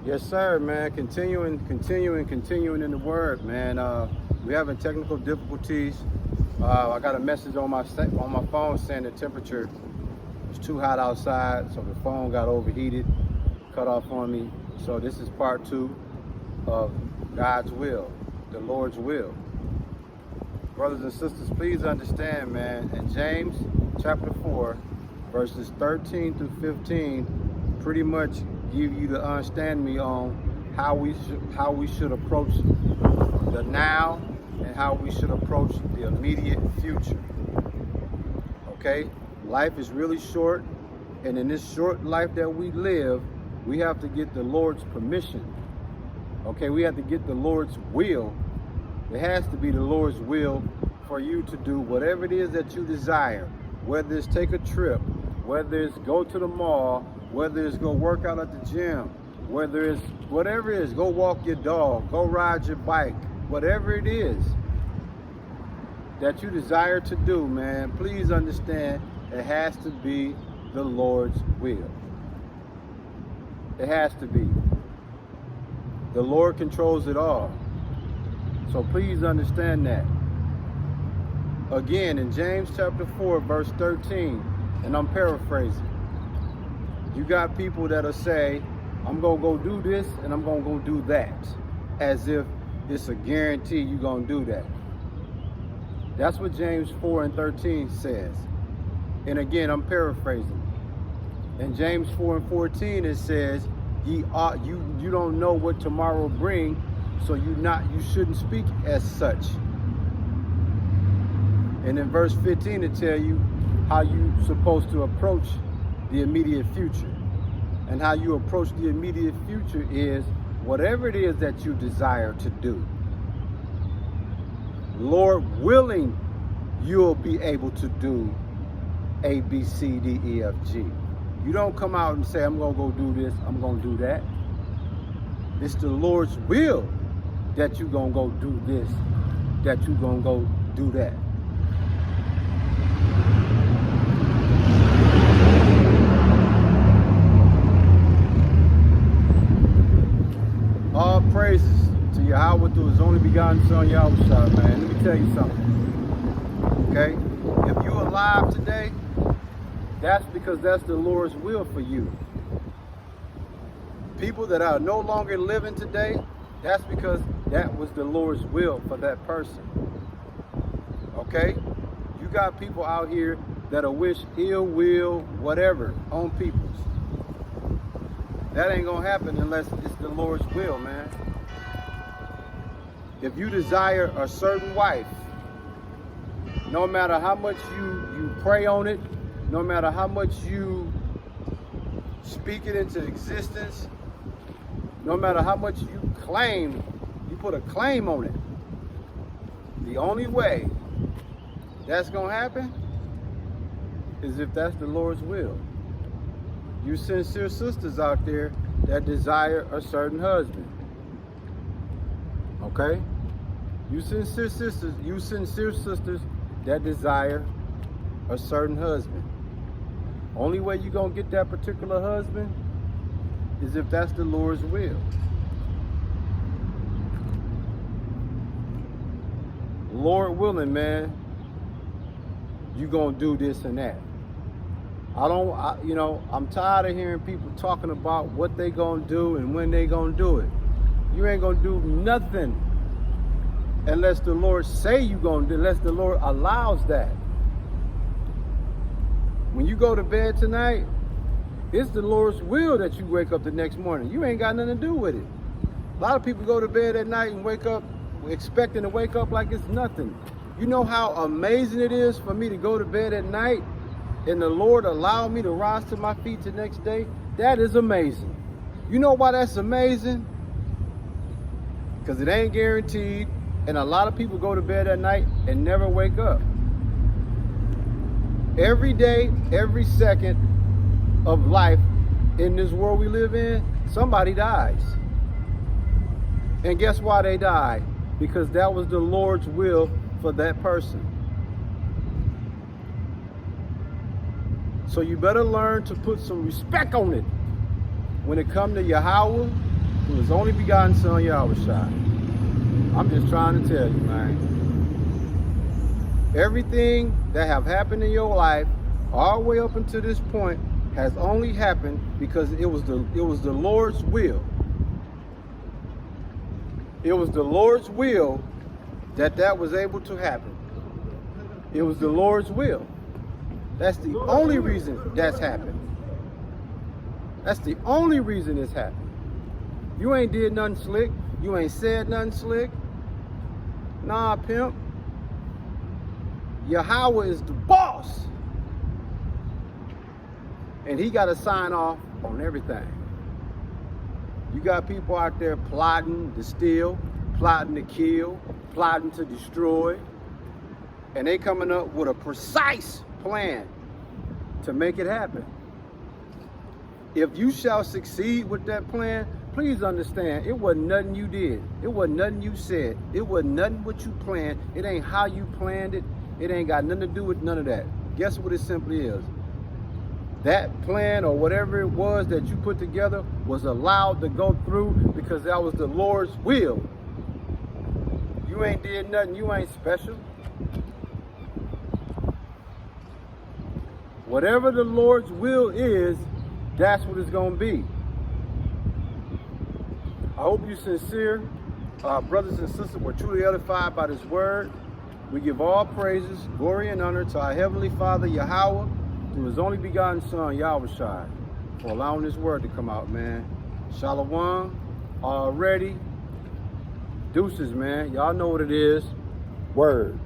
Yes, sir, man. Continuing in the word, man. We're having technical difficulties. I got a message on my phone saying the temperature was too hot outside, so the phone got overheated, cut off on me. So this is part 2 of God's will, the Lord's will. Brothers and sisters, please understand, man. In James chapter 4, verses 13 through 15, pretty much give you to understand me on how we should approach the now and how we should approach the immediate future. Okay, life is really short, and in this short life that we live, we have to get the Lord's permission. Okay, we have to get the Lord's will. It has to be the Lord's will for you to do whatever it is that you desire, whether it's take a trip, whether it's go to the mall, whether it's go work out at the gym, whether it's whatever it is, go walk your dog, go ride your bike, whatever it is that you desire to do, man, please understand it has to be the Lord's will. It has to be. The Lord controls it all. So please understand that. Again, in James chapter 4, verse 13, and I'm paraphrasing, you got people that'll say, I'm going to go do this and I'm going to go do that, as if it's a guarantee you're going to do that. That's what James 4 and 13 says. And again, I'm paraphrasing. In James 4 and 14, it says, you don't know what tomorrow will bring, so you shouldn't speak as such. And in verse 15, it tells you how you're supposed to approach the immediate future. And how you approach the immediate future is whatever it is that you desire to do. Lord willing, you'll be able to do A, B, C, D, E, F, G. You don't come out and say, I'm going to go do this, I'm going to do that. It's the Lord's will that you're going to go do this, that you're going to go do that. All praises to Yahweh through his only begotten son, Yahweh, man. Let me tell you something, okay? If you're alive today, that's because that's the Lord's will for you. People that are no longer living today, that's because that was the Lord's will for that person, okay? You got people out here that'll wish ill will, whatever, on peoples. That ain't gonna happen unless it's the Lord's will, man. If you desire a certain wife, no matter how much you pray on it, no matter how much you speak it into existence, no matter how much you claim, you put a claim on it, the only way that's gonna happen is if that's the Lord's will. You sincere sisters out there that desire a certain husband, okay? You sincere sisters that desire a certain husband. Only way you're gonna get that particular husband is if that's the Lord's will. Lord willing, man, you gonna do this and that. I'm tired of hearing people talking about what they gonna do and when they gonna do it. You ain't gonna do nothing unless the Lord say you gonna do, unless the Lord allows that. When you go to bed tonight, it's the Lord's will that you wake up the next morning. You ain't got nothing to do with it. A lot of people go to bed at night and wake up expecting to wake up like it's nothing. You know how amazing it is for me to go to bed at night and the Lord allowed me to rise to my feet the next day? That is amazing. You know why that's amazing? Because it ain't guaranteed, and a lot of people go to bed at night and never wake up. Every day, every second of life in this world we live in, somebody dies. And guess why they died? Because that was the Lord's will for that person. So you better learn to put some respect on it when it comes to Yahweh through his only begotten son, Yahushua. I'm just trying to tell you, man. Everything that have happened in your life, all the way up until this point, has only happened because it was the Lord's will. It was the Lord's will that was able to happen. It was the Lord's will. That's the only reason that's happened. That's the only reason it's happened. You ain't did nothing slick. You ain't said nothing slick. Nah, pimp. Yahweh is the boss. And he got to sign off on everything. You got people out there plotting to steal, plotting to kill, plotting to destroy. And they coming up with a precise plan to make it happen. If you shall succeed with that plan, please understand, it wasn't nothing you did. It wasn't nothing you said. It wasn't nothing what you planned. It ain't how you planned it. It ain't got nothing to do with none of that. Guess what it simply is? That plan or whatever it was that you put together was allowed to go through because that was the Lord's will. You ain't did nothing. You ain't special. Whatever the Lord's will is, that's what it's going to be. I hope you're sincere. Brothers and sisters, were truly edified by this word. We give all praises, glory, and honor to our Heavenly Father, Yahweh, through his only begotten Son, Yahushua, for allowing this word to come out, man. Shalom, already. Deuces, man. Y'all know what it is. Word.